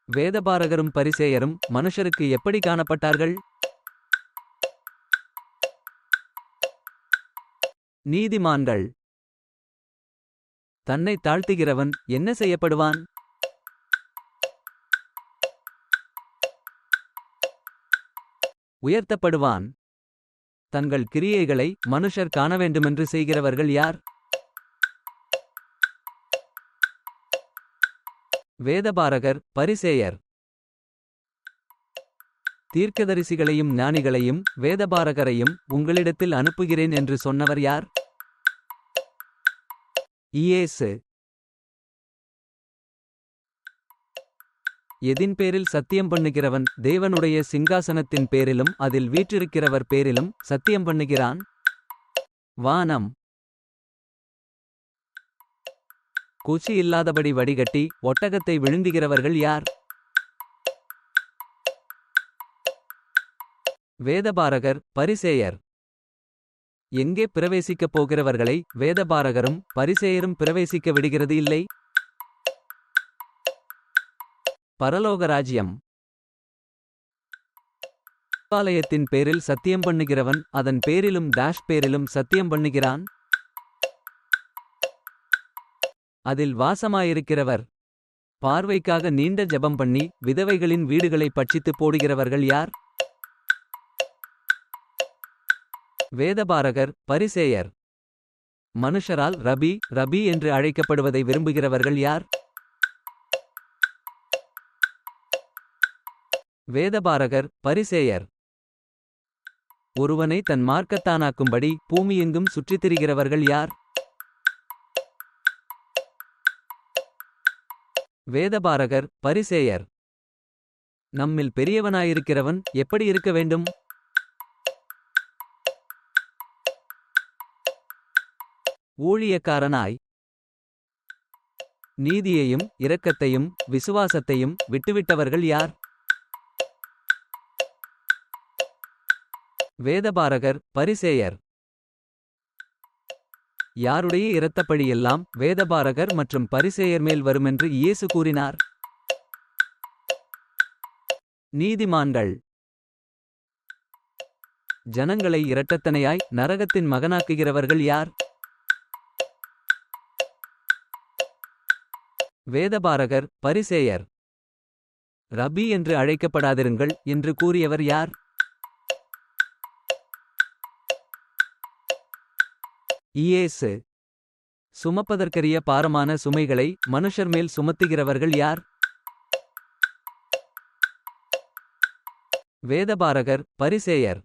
வேதபாரகரும் பரிசேயரும் மனுஷருக்கு எப்படி காணப்பட்டார்கள்? நீதிமான்கள். தன்னை தாழ்த்துகிறவன் என்ன செய்யப்படுவான்? உயர்த்தப்படுவான். தங்கள் கிரியைகளை மனுஷர் காணவேண்டுமென்று செய்கிறவர்கள் யார்? வேதபாரகர் பரிசேயர். தீர்க்கதரிசிகளையும் ஞானிகளையும் வேதபாரகரையும் உங்களிடத்தில் அனுப்புகிறேன் என்று சொன்னவர் யார்? இயேசு. எதின் பேரில் சத்தியம் பண்ணுகிறவன் தேவனுடைய சிங்காசனத்தின் பேரிலும் அதில் வீற்றிருக்கிறவர் பேரிலும் சத்தியம் பண்ணுகிறான். வானம். குச்சி இல்லாதபடி வடிகட்டி ஒட்டகத்தை விழுங்குகிறவர்கள் யார்? வேதபாரகர் பரிசேயர். எங்கே பிரவேசிக்கப் போகிறவர்களை வேதபாரகரும் பரிசேயரும் பிரவேசிக்க விடுகிறது இல்லை? பரலோகராஜ்யம். ஆலயத்தின் பேரில் சத்தியம் பண்ணுகிறவன் அதன் பேரிலும் பேரிலும் சத்தியம் பண்ணுகிறான். அதில் வாசமாயிருக்கிறவர். பார்வைக்காக நீண்ட ஜெபம் பண்ணி விதவைகளின் வீடுகளை பட்சித்து போடுகிறவர்கள் யார்? வேதபாரகர் பரிசேயர். மனுஷரால் ரபி ரபி என்று அழைக்கப்படுவதை விரும்புகிறவர்கள் யார்? வேதபாரகர் பரிசேயர். ஒருவனை தன் மார்க்கத்தானாக்கும்படி பூமியெங்கும் சுற்றித் திரிகிறவர்கள் யார்? வேதபாரகர் பரிசேயர். நம்மில் பெரியவனாயிருக்கிறவன் எப்படி இருக்க வேண்டும்? ஊழியக்காரனாய். நீதியையும் இரக்கத்தையும் விசுவாசத்தையும் விட்டுவிட்டவர்கள் யார்? வேதபாரகர் பரிசேயர். யாருடைய இரத்தப்பழியெல்லாம் வேதபாரகர் மற்றும் பரிசேயர் மேல் வருமென்று இயேசு கூறினார்? நீதிமான்கள். ஜனங்களை இரட்டத்தனையாய் நரகத்தின் மகனாக்குகிறவர்கள் யார்? வேதபாரகர் பரிசேயர். ரபி என்று அழைக்கப்படாதிருங்கள் என்று கூறியவர் யார்? இயேசு. சுமப்பதற்கரிய பாரமான சுமைகளை மனுஷர் மேல் சுமத்துகிறவர்கள் யார்? வேதபாரகர் பரிசேயர்.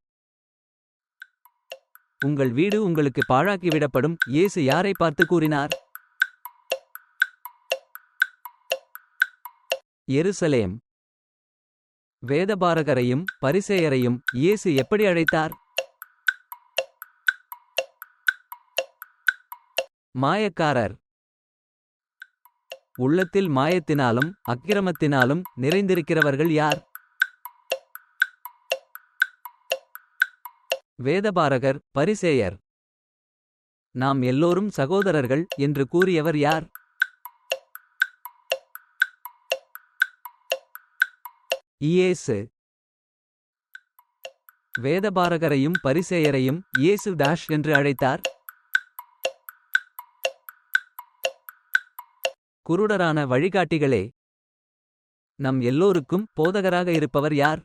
உங்கள் வீடு உங்களுக்கு பாழாக்கிவிடப்படும் இயேசு யாரை பார்த்து கூறினார்? எருசலேம். வேதபாரகரையும் பரிசேயரையும் இயேசு எப்படி அழைத்தார்? மாயக்காரர். உள்ளத்தில் மாயத்தினாலும் அக்கிரமத்தினாலும் நிறைந்திருக்கிறவர்கள் யார்? வேதபாரகர் பரிசேயர். நாம் எல்லோரும் சகோதரர்கள் என்று கூறியவர் யார்? இயேசு. வேதபாரகரையும் பரிசேயரையும் இயேசு என்று அழைத்தார். குருடரான வழிகாட்டிகளே. நம் எல்லோருக்கும் போதகராக இருப்பவர் யார்?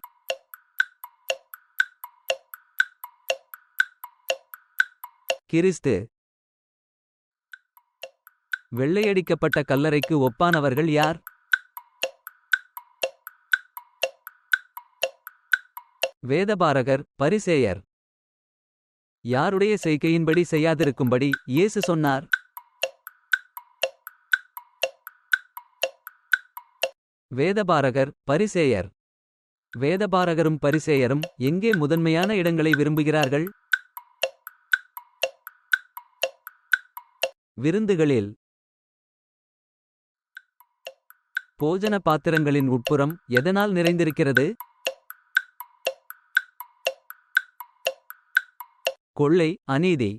கிறிஸ்து. வெள்ளையடிக்கப்பட்ட கல்லறைக்கு ஒப்பானவர்கள் யார்? வேதபாரகர் பரிசேயர். யாருடைய செய்கையின்படி செய்யாதிருக்கும்படி இயேசு சொன்னார்? வேதபாரகர் பரிசேயர். வேதபாரகரும் பரிசேயரும் எங்கே முதன்மையான இடங்களை விரும்புகிறார்கள்? விருந்துகளில். போஜன பாத்திரங்களின் உட்புறம் எதனால் நிறைந்திருக்கிறது? கொள்ளை அநீதி.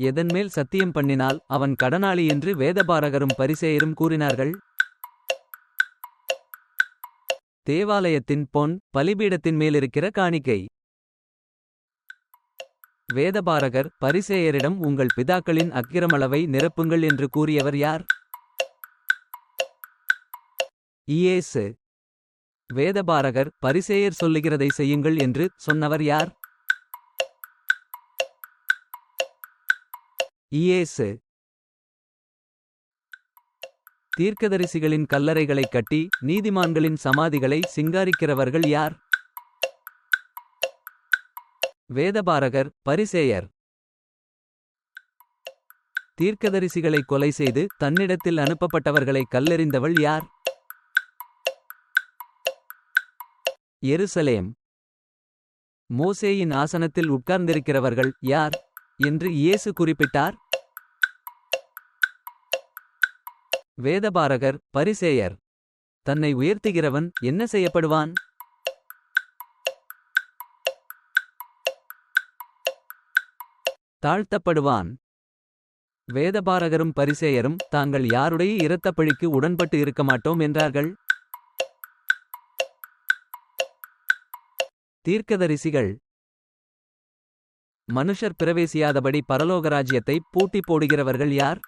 எதன்மேல் சத்தியம் பண்ணினால் அவன் கடனாளி என்று வேதபாரகரும் பரிசேயரும் கூறினார்கள்? தேவாலயத்தின் பொன் பலிபீடத்தின் மேலிருக்கிற காணிக்கை. வேதபாரகர் பரிசேயரிடம் உங்கள் பிதாக்களின் அக்கிரமளவை நிரப்புங்கள் என்று கூறியவர் யார்? இயேசு. வேதபாரகர் பரிசேயர் சொல்லுகிறதை செய்யுங்கள் என்று சொன்னவர் யார்? இயேசு. தீர்க்கதரிசிகளின் கல்லறைகளைக் கட்டி நீதிமான்களின் சமாதிகளை சிங்காரிக்கிறவர்கள் யார்? வேதபாரகர் பரிசேயர். தீர்க்கதரிசிகளை கொலை செய்து தன்னிடத்தில் அனுப்பப்பட்டவர்களை கல்லெறிந்தவள் யார்? எருசலேம். மோசேயின் ஆசனத்தில் உட்கார்ந்திருக்கிறவர்கள் யார் என்று இயேசு குறிப்பிட்டார்? வேதபாரகர் பரிசேயர். தன்னை உயர்த்துகிறவன் என்ன செய்யப்படுவான்? தாழ்த்தப்படுவான். வேதபாரகரும் பரிசேயரும் தாங்கள் யாருடைய இரத்தப்பழிக்கு உடன்பட்டு இருக்க மாட்டோம் என்றார்கள்? தீர்க்கதரிசிகள். மனுஷர் பிரவேசியாதபடி பரலோகராஜ்யத்தை பூட்டி போடுகிறவர்கள் யார்?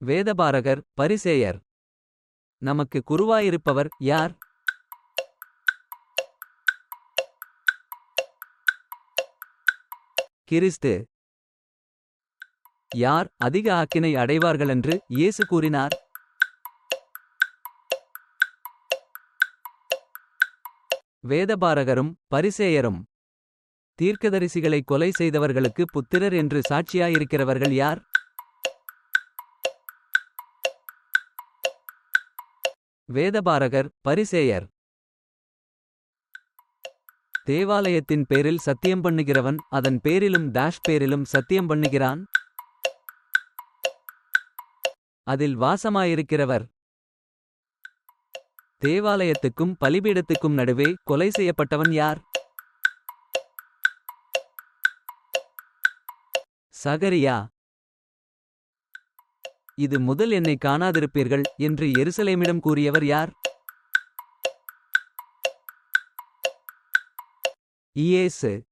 வேதபாரகர் பரிசேயர். நமக்கு குருவாயிருப்பவர் யார்? கிறிஸ்து. யார் அதிக ஆக்கினை அடைவார்களென்று இயேசு கூறினார்? வேதபாரகரும் பரிசேயரும். தீர்க்கதரிசிகளை கொலை செய்தவர்களுக்கு புத்திரர் என்று சாட்சியாயிருக்கிறவர்கள் யார்? வேதபாரகர் பரிசேயர். தேவாலயத்தின் பேரில் சத்தியம் பண்ணுகிறவன் அதன் பேரிலும் பேரிலும் சத்தியம் பண்ணுகிறான். அதில் வாசமாயிருக்கிறவர். தேவாலயத்துக்கும் பலிபீடத்துக்கும் நடுவே கொலை செய்யப்பட்டவன் யார்? சகரியா. இது முதல் என்னை காணாதிருப்பீர்கள் என்று எருசலேமிடம் கூறியவர் யார்? இயேசு.